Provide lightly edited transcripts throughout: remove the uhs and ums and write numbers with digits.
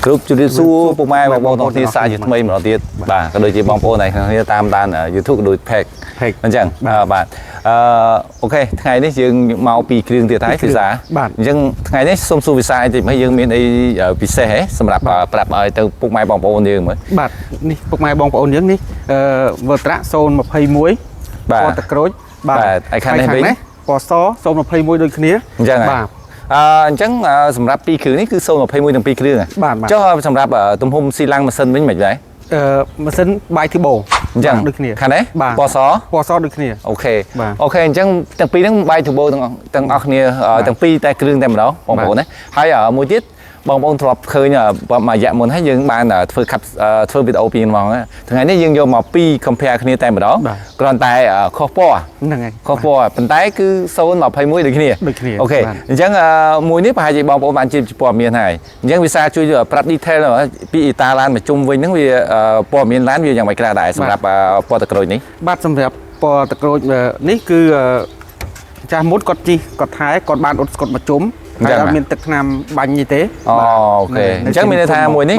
group chú đi su bông mai bông bông thì xa như mấy mà nó tiết bà cái đôi chị bông bông này khi tam tan ở YouTube đôi pack anh chẳng bạn ok ngày đấy dương mau pi kêu tiền thái thì giá dương ngày đấy xôm xu vì sai thì mấy dương miền đây ở vì xe hết sầm đạp ở từ bông mai bông bông dương mới bạn đi bông mai bông bông dương đi vợ trả xôn một hay muối bà tật cối bà ai khăn này đấy bò xó xôn một hay muối đôi kia bà chẳng sầm đạp pi kêu này cứ xôn một hay muối thằng pi kêu này cho sầm đạp ở tôm hùm xi lăng mà sân với mày đấy mà sân bài thứ bổ chẳng khăn đấy bò xó được kia ok chẳng thằng pi nó bài thứ bổ thằng ọc nia thằng pi tay kêu tem đó bông bông đấy hay ở môi tiết bông bông thọp khơi nhờ mà dạ muốn thấy dương ban là phơi khắp phơi video pin mong á thường ngày này dương vô mà pi compare kia tem đó còn tại kho po phần tái cứ sâu mà phơi muối được kia ok chẳng muối nếp hai chị bông bông bạn chỉ bỏ miền này chẳng vì sao chui giờ prep detail là pi ta lan mà chung với những vì bỏ miền lán vìอย่างไรกระดาษสำหรับปอตะกรอยนี้บ้านสำหรับปอตะกรอยนี่คือจะมุดกดจีกดท้ายกดบานอดกดมาจุ่มhay là miền Tây Nam bánh như thế. Ok. Chắc miền Tây mùi này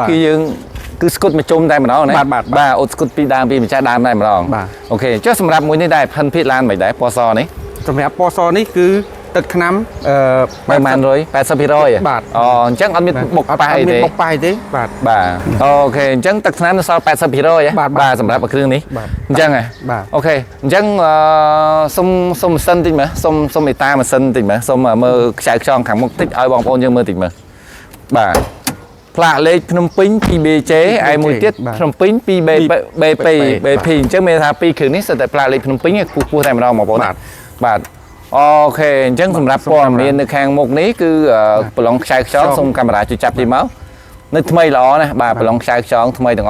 cứ scot mà chung đây mà đó này. Ba ốt scot pi đam pi mình cha đam đây mà đó. Ok. Chắc sầm rạp mùi này đây phân phi lan mày đấy po so này. Sầm rạp po so này cứ Tây Nam bài màn rồi 80 rồi. Chắc anh biết bọc bài thế. Bọc bài thế. Bà. Ok. Chắc Tây Nam nó sao 80 rồi á. Bà sầm rạp ở kêu này. Chắc này. Ok. Chắc sông sân thì mà sông người ta mà sân thì mà sông mà mơ chạy tròn khẳng một tích ai bong bóng nhưng mơ thì mà bà lạ lên Phnom Penh pi bê chế ai mùi tiết Phnom Penh pi bê pì chứ mê tha pi khử nít sẽ tại lạ lên Phnom Penh cua thèm đâu mà bố bà ok chắc sầm rạp po miền được hàng một ní cứ lòng chạy tròn xong camera chụp chặt đi máu nơi thay lọ này bà lòng chạy tròn thay thằng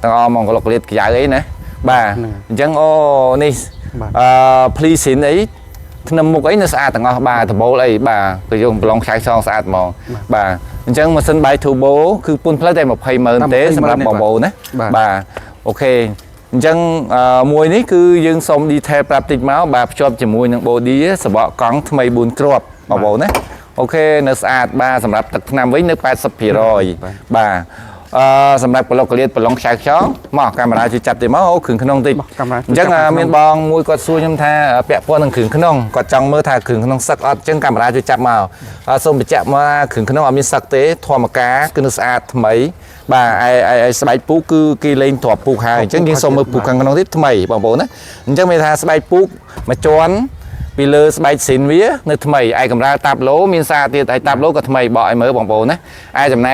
o mong có lọc liệt cái ấy nè bà chẳng ô ní please xin ấy nằm một ấy nó xa tầng bà thằng bố đây bà cứ dùng lòng chạy son xa mòn bà chẳng mà sân bay thu bố cứ phun plei đây một hay mờ tế sầm rạp bò bồ nè bà ok chẳng mùi ní cứ dương xong đi theo prap tịch máu bà cho chỉ mùi những bồ đi sờ bọ cắn thay buồn crop bò bồ nè ok nó xa bà sầm rạp tật nằm với nước 80 rồi bàสำหรับเราก็เรียนปลองชายช้องหมอกการมาได้จับตีม้าโอ้ขึงขนมตีจังเมียนบองมวยกอดซูยำท่าเปียกพวกนั่งขึงขนมกอดจังเมื่อท่าขึงขนมสักจังการมาได้จับมาส้มไปจับมาขึงขนมมีสักเตะทอมกาคือนึกสะอาดทำไมบ่าไอสบายปุ๊กคือกีเลนถอดปุ๊กหายจังยิงส้มมือปุ๊กขนมที่ทำไมบอกโบนะจังไม่ท่าสบายปุ๊กมาจวนปีเลอสบายสินวินึกทำไมไอกำลังตับโลมีซาตีไอตับโลก็ทำไมบ่อยเมื่อบอกโบนะไอจำใน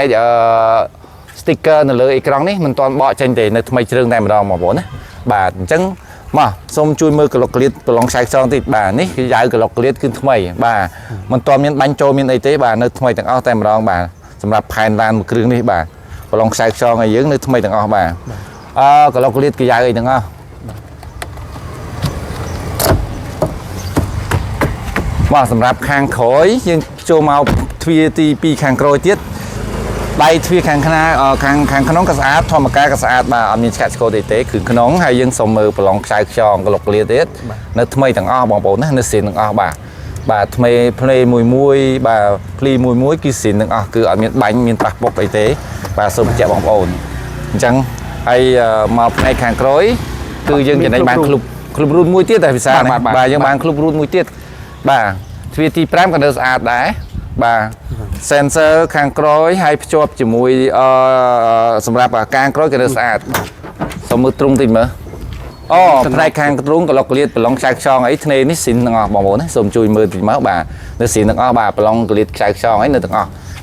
sticker nó lưỡi cái này mình toàn bỏ trên để nó thay trường này mà đo mà bốn á bà chẳng mà xong chui mưa cái lọc liệt cái lòng sạch son thì bà ní cái giải cái lọc liệt cứ thay bà mình toàn miền bánh trôi miền ấy tế bà nó thay thằng ao tay mà đo bà sầm rạp phèn lan một cái này bà cái lòng sạch son này dưỡng nó thay thằng ao bà cái lọc liệt cái giải ấy thằng ao mà sầm rạp khang khói nhưng cho màu thuê ti pi khang khói tiết bay thuê khangขนมกระสาททอมกากระสาทมามีแชทโคติเต้คือขนมให้ยังสมมือปลองชายชองกระหลกเลียเต้นึกทำไมต่างอ้อบองโป้นะนึกสินต่างอ้อบ่าทำไมเพลย์มวยบ่าเพลย์มวยกี่สินต่างอ้อคือมีบังมีตักปกไอเต้บ่าสมแจบองโป้จังไอมาไอขางกร้อยคือยังจะในบางคลุบรุ่นมวยเตี้ยแต่พิซซ่าบ่ายังบางคลุบรุ่นมวยเตี้ยบ่าทีที่แปรมกันเดินสะอาดได้บ่าเซนเซอร์คางกร้อยให้จบจมูกสำหรับการกร้อยกันสะอาดสมมติตรงติดมั้ยในคางตรงก็เราเรียกปลองชายช่องไอ้เทนนิสสินต่างบอกว่าสมจุยมือติดมั้ยบ่าในสินต่างบ่าปลองเรียกชายช่องไอ้ในต่าง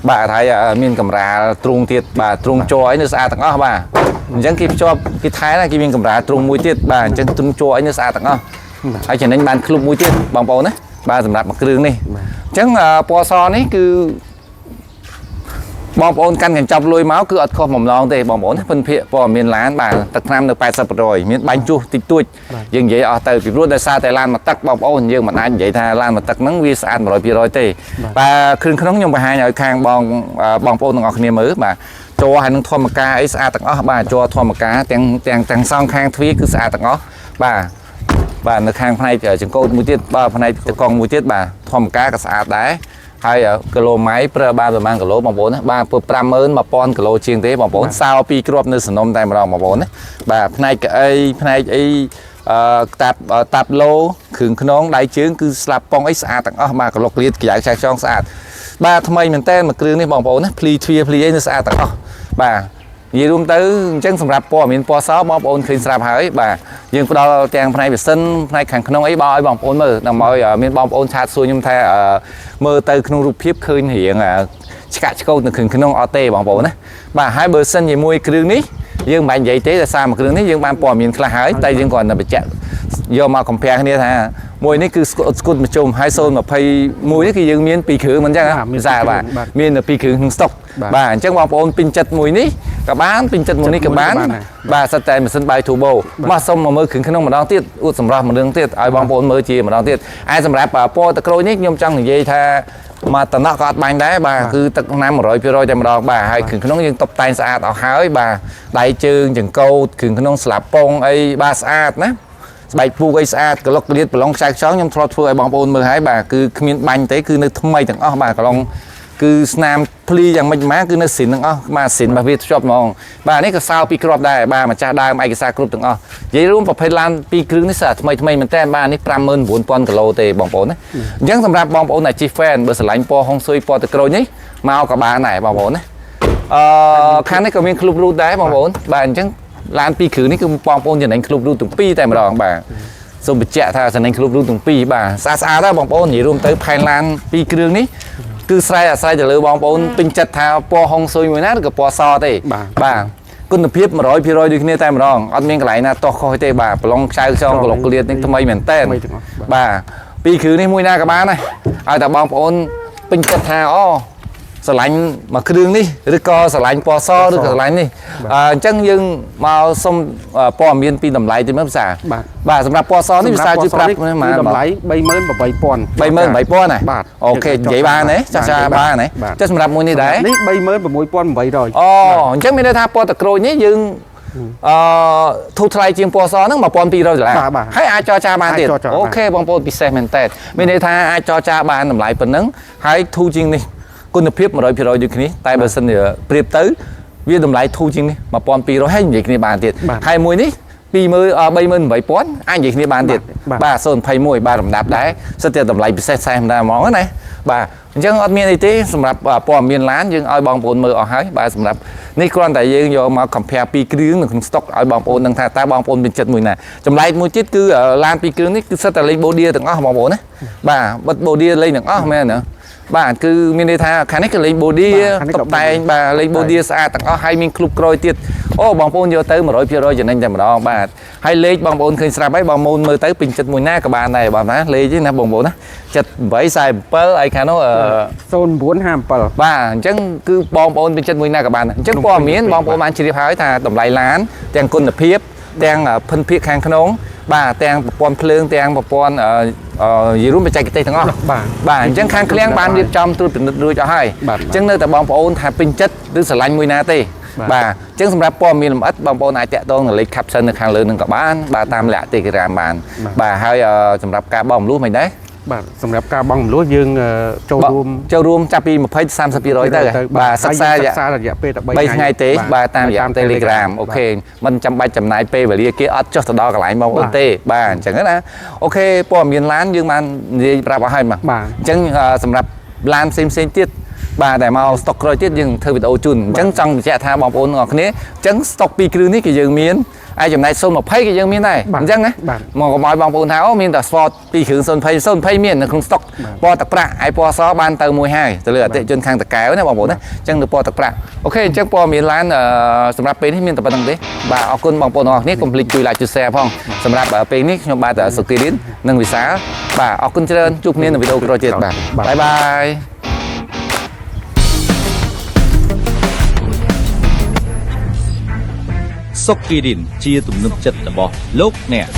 บ่าไทยมีกำราตรงติดบ่าตรงจอยในสะอาดต่างบ่ายังกิบจบกิท้ายนะกิมีกำราตรงมวยติดบ่าจังตรงจอยในสะอาดต่างไอ้เช่นนั้นมันคลุมมวยติดบางปอนะบ่าสำหรับเครื่องนี่จังปอซอนี่คือบองโอนกันกันจับลอยเมาส์คืออัดคอหม่อมรองเตะบองโอนเพิ่นเพียปอมีล้านบาทตักน้ำใน80rồiมีบังจูติดตุ้ยยังใหญ่เอาแต่ปีรุ่นได้ซาแต่ล้านมาตักบองโอนยังมันอันใหญ่ท่าล้านมาตักนังวีสาน100เตะปลาคืนขนมยงไปหาหน่อยคางบองโอนต้องออกเนี่ยมือมาโจหันทอมกาไอสอาตักอ้อบ่าโจทอมกาแต่งซองคางทวีคือสอาตักอ้อบ่าในคางภายในจังโก้มือเตี้ยบ่าภายในตะกองมือเตี้ยบ่าทอมกากับสอาดได้ ហើយគីឡូម៉ែត្រប្រើបានប្រហែលគីឡូបងប្អូនណាបាទ51000គីឡូជាងទេបងប្អូនសោពីគ្រាប់នៅសំណុំតែម្ដងបងប្អូនណាបាទផ្នែកកៅអីផ្នែកអីតាប់ឡូគ្រឿងខ្នងដៃជើងគឺស្លាប់ប៉ុងអីស្អាតទាំងអស់បាទក្លុកលៀតក្រាវខ្សែខ្យងស្អាតបាទថ្មីមែនតើមួយគ្រឿងនេះបងប្អូនណាភ្លីទ្វាភ្លីអីនៅស្អាតទាំងអស់បាទនិយាយរួមទៅអញ្ចឹងសម្រាប់ព័ត៌មានពណ៌សបងប្អូនឃើញស្រាប់ហើយបាទយើងផ្ដល់ទាំងផ្នែកម៉ាស៊ីនផ្នែកខាងក្នុងអីបោឲ្យបងប្អូនមើលដើម្បីឲ្យមានបងប្អូនឆាតសួរខ្ញុំថាមើលទៅក្នុងរូបភាពឃើញរៀងឆ្កាក់ឆ្កូតនៅក្នុងអត់ទេបងប្អូនណាបាទហើយបើសិនជាមួយគ្រឿងនេះយើងមិនបាច់និយាយទេតែសារមួយគ្រឿងនេះយើងបានព័ត៌មានខ្លះហើយតែយើងគ្រាន់តែបញ្ជាក់យកមកកំពាំងគ្នាថាមួយនេះគឺស្គុតមជ្ឈុំហើយ021នេះគឺយើងមាន2គ្រឿងមិនអញ្ចឹងភាសាបាទមាន2គ្រឿងក្នុងស្តុកបាទអញ្ចឹងបងប្អូនពេញចិត្តមួយនេះក៏បានពេញចិត្តមួយនេះក៏បានបាទសិតតែម៉ាស៊ីនបាយ Turbo មកសុំមកមើលគ្រឿងក្នុងម្ដងទៀតអួតសម្រាប់ម្ដងទៀតឲ្យបងប្អូនមើលជាម្ដងទៀតហើយសម្រាប់ពណ៌ទឹកក្រូចនេះខ្ញុំចង់និយាយថាមកតំណក់ក៏អត់បាញ់ដែរបាទគឺទឹកណាំ 100% តែម្ដងបាទហើយគ្រឿងក្នុងយើងតុបតែងស្អាតអស់ហើយបាទដៃជើងចង្កូតគ្រឿងក្នុងស្លាបពងអីបាទស្អាតណាស្បែកពូកអីស្អាតក្លុកក្លៀតប្រឡងខ្សែខ្យងខ្ញុំធ្លាប់ធ្វើឲ្យបងប្អូនមើលហើយបាទគឺគ្មានបាញ់ទេគឺនៅថ្មីទាំងអស់បាទកន្លងគឺស្នាមភ្លីយ៉ាងម៉េចម៉ាគឺនៅស៊ីនទាំងអស់បាទស៊ីនរបស់វាធ្ជាប់ហ្មងបាទនេះក៏សោពីគ្រាប់ដែរបាទម្ចាស់ដើមឯកសារគ្រប់ទាំងអស់និយាយរួមប្រភេទឡាន2គ្រឿងនេះថ្មីថ្មីមែនតើបាទនេះ 59000 គីឡូទេបងប្អូនណាអញ្ចឹងសម្រាប់បងប្អូនដែលជីហ្វេនបើស្រឡាញ់ពណ៌ហុងស៊ុយពណ៌ទឹកក្រូចនេះមកក៏បានដែរបងប្អូនណាខាងនេះក៏មានក្លុបរូតដែរបងប្អូនបាទអញ្ចឹងឡាន2គ្រឿងនេះគឺបងប្អូនចំណេញក្លុបរូតទាំងពីរតែម្ដងបាទសូមបញ្ជាក់ថាចំណេញក្លុបរូតទាំងពីរបាទស្អាតដែរបងប្អូននិយាយរួមទៅផែនឡាន2គ្រឿងនេះគឺស្រ័យអាស្រ័យទៅលើបងប្អូនពេញចិត្តថាពណ៌ហុងស៊ុយមួយណាឬក៏ពណ៌សទេបាទគុណភាព 100% ដូចគ្នាតែម្ដងអត់មានកន្លែងណាតោះខុសទេបាទប្រឡងខ្សែខ្យងក្លុកក្លៀតនេះថ្មីមែនតើបាទ2គ្រឿងនេះមួយណាក៏បានដែរឲ្យតែបងប្អូនពេញចិត្តថាអូស្រឡាញ់មួយគ្រឿងនេះឬក៏ស្រឡាញ់ពណ៌សឬក៏ស្រឡាញ់នេះអញ្ចឹងយើងមកសុំព័ត៌មានពីតម្លៃទៅមើលភាសាបាទសម្រាប់ពណ៌សនេះភាសាជួយប្រាប់ណាតម្លៃ 38000 38000ណាអូខេនិយាយបានទេចាស់បានទេចុះសម្រាប់មួយនេះដែរនេះ 36800អូអញ្ចឹងមានន័យថាពណ៌ទឹកក្រូចនេះយើងធូរថ្លៃជាងពណ៌សហ្នឹង 1200 ដុល្លារហើយអាចចរចាបានទៀតអូខេបងប្អូនពិសេសមែនតើមានន័យថាអាចចរចាបានតម្លៃប៉ុណ្ណឹងហើយធូរជាងនេះគុណភាព 100% ដូចគ្នាតែបើសិនជាប្រៀបទៅវាតម្លៃធូរជាងនេះ 1200 ហើយនិយាយគ្នាបានទៀតហើយមួយនេះ 38000 អាចនិយាយគ្នាបានទៀតបាទ021បាទរំដាប់ដែរសិតតែតម្លៃពិសេសតែម្ដងហ្មងណាបាទអញ្ចឹងអត់មានអីទេសម្រាប់ព័ត៌មានឡានយើងឲ្យបងប្អូនមើលអស់ហើយបាទសម្រាប់នេះគ្រាន់តែយើងយកមក compare 2គ្រឿងនៅក្នុង stock ឲ្យបងប្អូនដឹងថាតើបងប្អូនមានចិត្តមួយណាចម្លែកមួយទៀតគឺឡាន2គ្រឿងនេះគឺសិតតែលេខ body ទាំងអស់បងប្អូនណាបាទបិទ body លេខទាំងអស់មែនណាបាទគឺមានន័យថាខាងនេះគឺលេង body តុបតែងបាទលេង body ស្អាតទាំងអស់ហើយមានក្លុបក្រោយទៀតអូបងប្អូនយកទៅ 100% ចំណេញតែម្ដងបាទហើយលេខបងប្អូនឃើញស្រាប់ហើយបងប្អូនមើលទៅពេញចិត្តមួយណាក៏បានដែរបងណាលេខទេណាបងប្អូនណា7847អីខាងនោះ0957បាទអញ្ចឹងគឺបងប្អូនពេញចិត្តមួយណាក៏បានអញ្ចឹងព័ត៌មានបងប្អូនបានជ្រាបហើយថាតម្លៃឡានទាំងគុណភាពទាំងភិនភាគខាងក្នុងបាទទាំងប្រព័ន្ធភ្លើងទាំងប្រព័ន្ធនិយាយរួមបច្ចេកទេសទាំងអស់បាទអញ្ចឹងខាងឃ្លាំងបានរៀបចំត្រួតពិនិត្យរួចអស់ហើយអញ្ចឹងនៅតែបងប្អូនថាពេញចិត្តឬស្រឡាញ់មួយណាទេបាទអញ្ចឹងសម្រាប់ព័ត៌មានលម្អិតបងប្អូនអាចតាក់ទងនៅលេខ caption នៅខាងលើនឹងក៏បានបាទតាមលក្ខ Telegram បានបាទហើយសម្រាប់ការបង់រំលោះមិនដែរបាទសម្រាប់ការបង់រំលោះយើងចូលរួមចាប់ពី20 30% ទៅបាទសិក្សារយៈពេល3ថ្ងៃទេបាទតាមរយៈ Telegram អូខេមិនចាំបាច់ចំណាយពេលវេលាគេអត់ចុះទៅដល់កន្លែងបងប្អូនទេបាទអញ្ចឹងណាអូខេព័ត៌មានឡានយើងបាននិយាយប្រាប់អស់ហើយបាទអញ្ចឹងសម្រាប់ឡានផ្សេងទៀតបាទតែមក stock ក្រោយទៀតយើងធ្វើវីដេអូជូនអញ្ចឹងចង់បញ្ជាក់ថាបងប្អូនទាំងអស់គ្នាអញ្ចឹង stock 2គ្រឿងនេះគឺយើងមានហើយចំណែក020គឺយើងមានដែរអញ្ចឹងណាមកកុំឲ្យបងប្អូនថាអូមានតែ sport 2គ្រឿង020មាននៅក្នុង stock ពណ៌ទឹកប្រាក់ហើយពណ៌សបានទៅមួយហើយទៅលើអតិថិជនខាងតកែវណាបងប្អូនណាអញ្ចឹងនៅពណ៌ទឹកប្រាក់អូខេអញ្ចឹងព័ត៌មានឡានសម្រាប់ពេលនេះមានតែប៉ុណ្្នឹងទេបាទអរគុណបងប្អូនទាំងអស់គ្នាកុំភ្លេចជួយ like ជួយ share ផងសម្រាប់ពេលនេះខ្ញុំបាទសុគីរិននិងវិសាលបាទអរគុណច្រើនជួបគ្នានៅវីដេអូក្រោយទៀតបាទបាយបាយសុកគីរិនជាទំនុកចិត្តរបស់លោកអ្នក